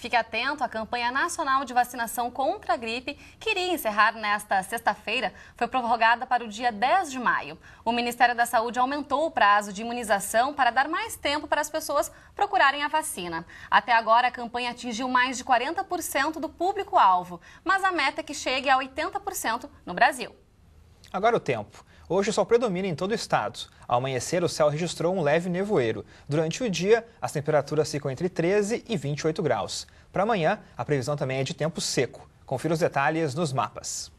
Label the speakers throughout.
Speaker 1: Fique atento, a campanha nacional de vacinação contra a gripe, que iria encerrar nesta sexta-feira, foi prorrogada para o dia 10 de maio. O Ministério da Saúde aumentou o prazo de imunização para dar mais tempo para as pessoas procurarem a vacina. Até agora, a campanha atingiu mais de 40% do público-alvo, mas a meta é que chegue a 80% no Brasil.
Speaker 2: Agora o tempo. Hoje o sol predomina em todo o estado. Ao amanhecer, o céu registrou um leve nevoeiro. Durante o dia, as temperaturas ficam entre 13 e 28 graus. Para amanhã, a previsão também é de tempo seco. Confira os detalhes nos mapas.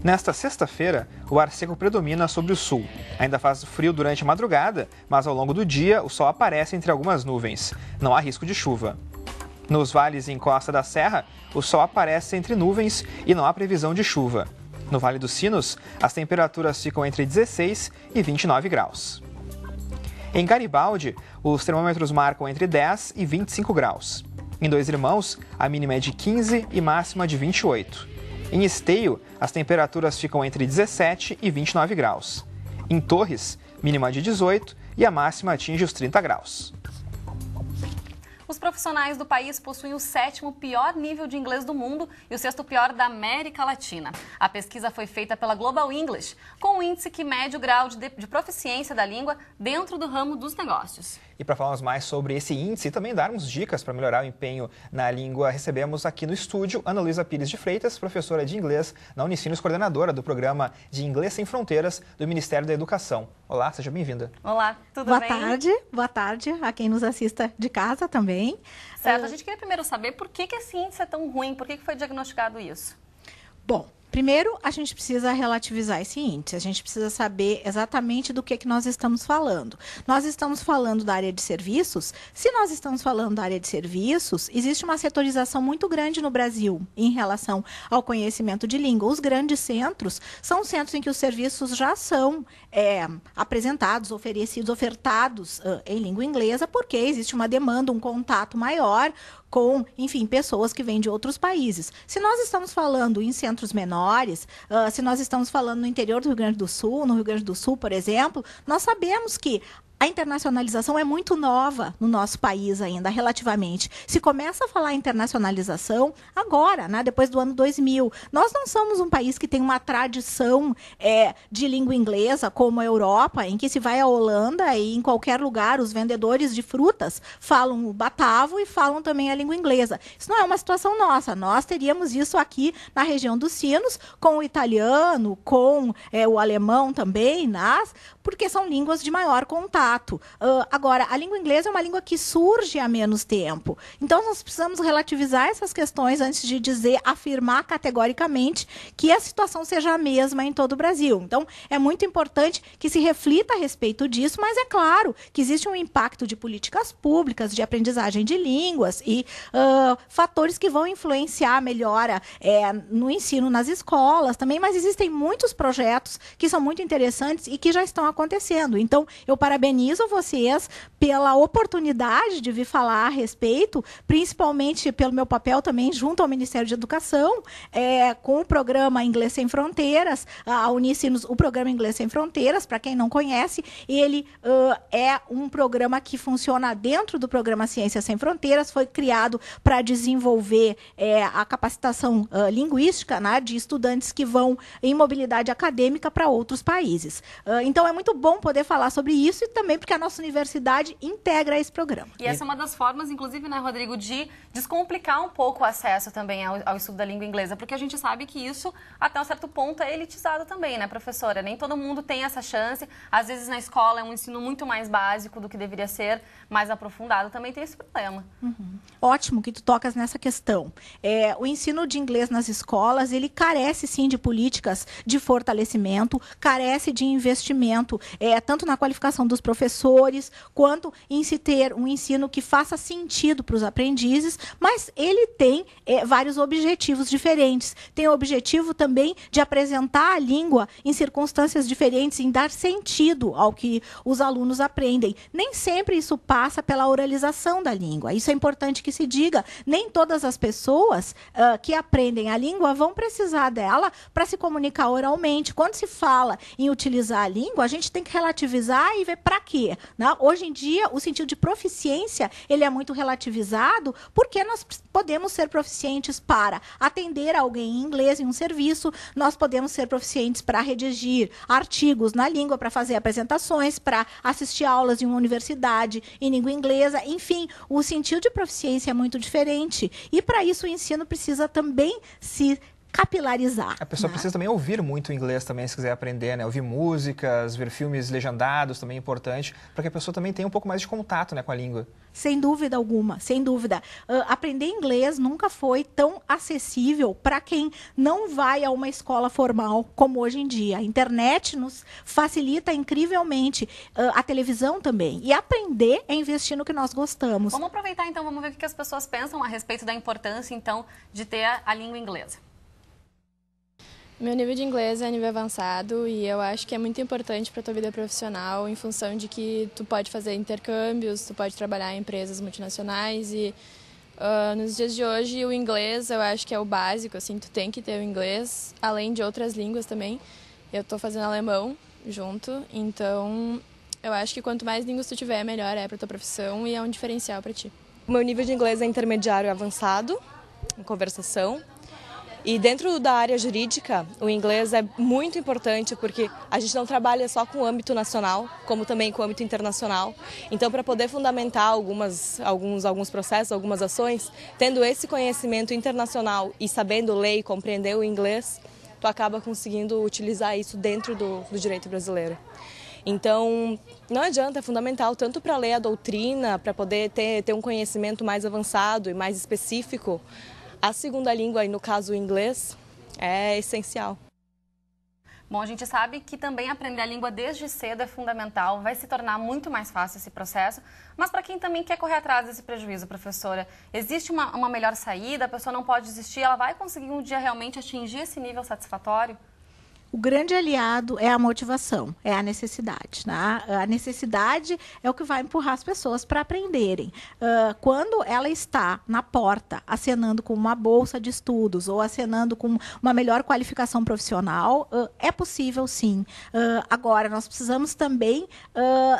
Speaker 2: Nesta sexta-feira, o ar seco predomina sobre o sul. Ainda faz frio durante a madrugada, mas ao longo do dia, o sol aparece entre algumas nuvens. Não há risco de chuva. Nos vales e encosta da serra, o sol aparece entre nuvens e não há previsão de chuva. No Vale dos Sinos, as temperaturas ficam entre 16 e 29 graus. Em Garibaldi, os termômetros marcam entre 10 e 25 graus. Em Dois Irmãos, a mínima é de 15 e máxima de 28. Em Esteio, as temperaturas ficam entre 17 e 29 graus. Em Torres, mínima de 18 e a máxima atinge os 30 graus.
Speaker 1: Os profissionais do país possuem o 7º pior nível de inglês do mundo e o 6º pior da América Latina. A pesquisa foi feita pela Global English, com um índice que mede o grau de proficiência da língua dentro do ramo dos negócios.
Speaker 2: E para falarmos mais sobre esse índice e também darmos dicas para melhorar o empenho na língua, recebemos aqui no estúdio Ana Luísa Pires de Freitas, professora de inglês na Unicinos, coordenadora do programa de Inglês Sem Fronteiras do Ministério da Educação. Olá, seja bem-vinda.
Speaker 1: Olá, tudo bem?
Speaker 3: Boa tarde a quem nos assista de casa também.
Speaker 1: Certo, a gente queria primeiro saber por que esse índice é tão ruim, por que foi diagnosticado isso?
Speaker 3: Bom, primeiro a gente precisa relativizar esse índice, a gente precisa saber exatamente do que nós estamos falando. Nós estamos falando da área de serviços. Se nós estamos falando da área de serviços, existe uma setorização muito grande no Brasil em relação ao conhecimento de língua. Os grandes centros são centros em que os serviços já são apresentados, ofertados em língua inglesa, porque existe uma demanda, um contato maior com, enfim, pessoas que vêm de outros países. Se nós estamos falando em centros menores, se nós estamos falando no interior do Rio Grande do Sul, no Rio Grande do Sul, por exemplo, nós sabemos que a internacionalização é muito nova no nosso país ainda, relativamente. Se começa a falar internacionalização agora, né, depois do ano 2000. Nós não somos um país que tem uma tradição de língua inglesa, como a Europa, em que se vai à Holanda e em qualquer lugar os vendedores de frutas falam o batavo e falam também a língua inglesa. Isso não é uma situação nossa. Nós teríamos isso aqui na região dos Sinos, com o italiano, com o alemão também, porque são línguas de maior contato. Agora, a língua inglesa é uma língua que surge há menos tempo. Então, nós precisamos relativizar essas questões antes de afirmar categoricamente que a situação seja a mesma em todo o Brasil. Então, é muito importante que se reflita a respeito disso, mas é claro que existe um impacto de políticas públicas, de aprendizagem de línguas e fatores que vão influenciar a melhora no ensino nas escolas também, mas existem muitos projetos que são muito interessantes e que já estão acontecendo. Então, eu parabenizo vocês pela oportunidade de vir falar a respeito, principalmente pelo meu papel também junto ao Ministério de Educação, com o programa Inglês Sem Fronteiras, a Unicinos, o programa Inglês Sem Fronteiras, para quem não conhece, ele é um programa que funciona dentro do programa Ciências Sem Fronteiras, foi criado para desenvolver a capacitação linguística, né, de estudantes que vão em mobilidade acadêmica para outros países. Então, é muito bom poder falar sobre isso e também porque a nossa universidade integra esse programa.
Speaker 1: E essa é uma das formas, inclusive, né, Rodrigo, de descomplicar um pouco o acesso também ao estudo da língua inglesa, porque a gente sabe que isso, até um certo ponto, é elitizado também, né, professora? Nem todo mundo tem essa chance. Às vezes, na escola, é um ensino muito mais básico do que deveria ser, mais aprofundado. Também tem esse problema.
Speaker 3: Uhum. Ótimo que tu tocas nessa questão. O ensino de inglês nas escolas, ele carece, sim, de políticas de fortalecimento, carece de investimento, tanto na qualificação dos professores, quanto em se ter um ensino que faça sentido para os aprendizes, mas ele tem vários objetivos diferentes. Tem o objetivo também de apresentar a língua em circunstâncias diferentes, em dar sentido ao que os alunos aprendem. Nem sempre isso passa pela oralização da língua. Isso é importante que se diga. Nem todas as pessoas que aprendem a língua vão precisar dela para se comunicar oralmente. Quando se fala em utilizar a língua, a gente gente tem que relativizar e ver para quê. Né? Hoje em dia, o sentido de proficiência, ele é muito relativizado, porque nós podemos ser proficientes para atender alguém em inglês em um serviço, nós podemos ser proficientes para redigir artigos na língua, para fazer apresentações, para assistir aulas em uma universidade em língua inglesa, enfim, o sentido de proficiência é muito diferente. E para isso o ensino precisa também se capilarizar.
Speaker 2: A pessoa precisa também ouvir muito inglês também, se quiser aprender, né? Ouvir músicas, ver filmes legendados também é importante, para que a pessoa também tenha um pouco mais de contato, né, com a língua.
Speaker 3: Sem dúvida alguma, sem dúvida. Aprender inglês nunca foi tão acessível para quem não vai a uma escola formal como hoje em dia. A internet nos facilita incrivelmente, a televisão também. E aprender é investir no que nós gostamos.
Speaker 1: Vamos aproveitar então, vamos ver o que as pessoas pensam a respeito da importância então de ter a língua inglesa.
Speaker 4: Meu nível de inglês é nível avançado e eu acho que é muito importante para a tua vida profissional em função de que tu pode fazer intercâmbios, tu pode trabalhar em empresas multinacionais e nos dias de hoje o inglês eu acho que é o básico, assim, tu tem que ter o inglês, além de outras línguas também. Eu estou fazendo alemão junto, então eu acho que quanto mais línguas tu tiver, melhor é para tua profissão e é um diferencial para ti.
Speaker 5: O meu nível de inglês é intermediário avançado, em conversação. E dentro da área jurídica, o inglês é muito importante porque a gente não trabalha só com o âmbito nacional, como também com o âmbito internacional. Então, para poder fundamentar alguns processos, algumas ações, tendo esse conhecimento internacional e sabendo ler e compreender o inglês, tu acaba conseguindo utilizar isso dentro do direito brasileiro. Então, não adianta, é fundamental tanto para ler a doutrina, para poder ter um conhecimento mais avançado e mais específico. A segunda língua, e no caso o inglês, é essencial.
Speaker 1: Bom, a gente sabe que também aprender a língua desde cedo é fundamental, vai se tornar muito mais fácil esse processo, mas para quem também quer correr atrás desse prejuízo, professora, existe uma melhor saída, a pessoa não pode desistir, ela vai conseguir um dia realmente atingir esse nível satisfatório?
Speaker 3: O grande aliado é a motivação, é a necessidade. Né? A necessidade é o que vai empurrar as pessoas para aprenderem. Quando ela está na porta, acenando com uma bolsa de estudos ou acenando com uma melhor qualificação profissional, é possível sim. Agora, nós precisamos também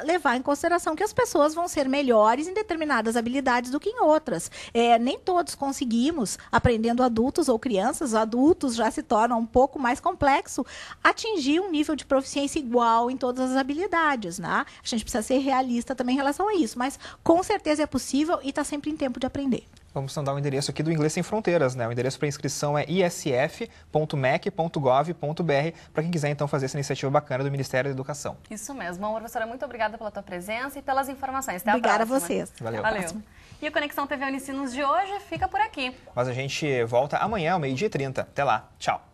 Speaker 3: levar em consideração que as pessoas vão ser melhores em determinadas habilidades do que em outras. Nem todos conseguimos, aprendendo adultos ou crianças, os adultos já se tornam um pouco mais complexo, atingir um nível de proficiência igual em todas as habilidades, né? A gente precisa ser realista também em relação a isso, mas com certeza é possível e está sempre em tempo de aprender.
Speaker 2: Vamos dar o endereço aqui do Inglês Sem Fronteiras, né? O endereço para inscrição é isf.mec.gov.br, para quem quiser então fazer essa iniciativa bacana do Ministério da Educação.
Speaker 1: Isso mesmo. Bom, professora, muito obrigada pela tua presença e pelas informações. Até
Speaker 3: Obrigada
Speaker 1: a próxima.
Speaker 3: a vocês.
Speaker 2: Valeu.
Speaker 1: E o Conexão TV Unicinos de hoje fica por aqui.
Speaker 2: Mas a gente volta amanhã, ao 12h30. Até lá. Tchau.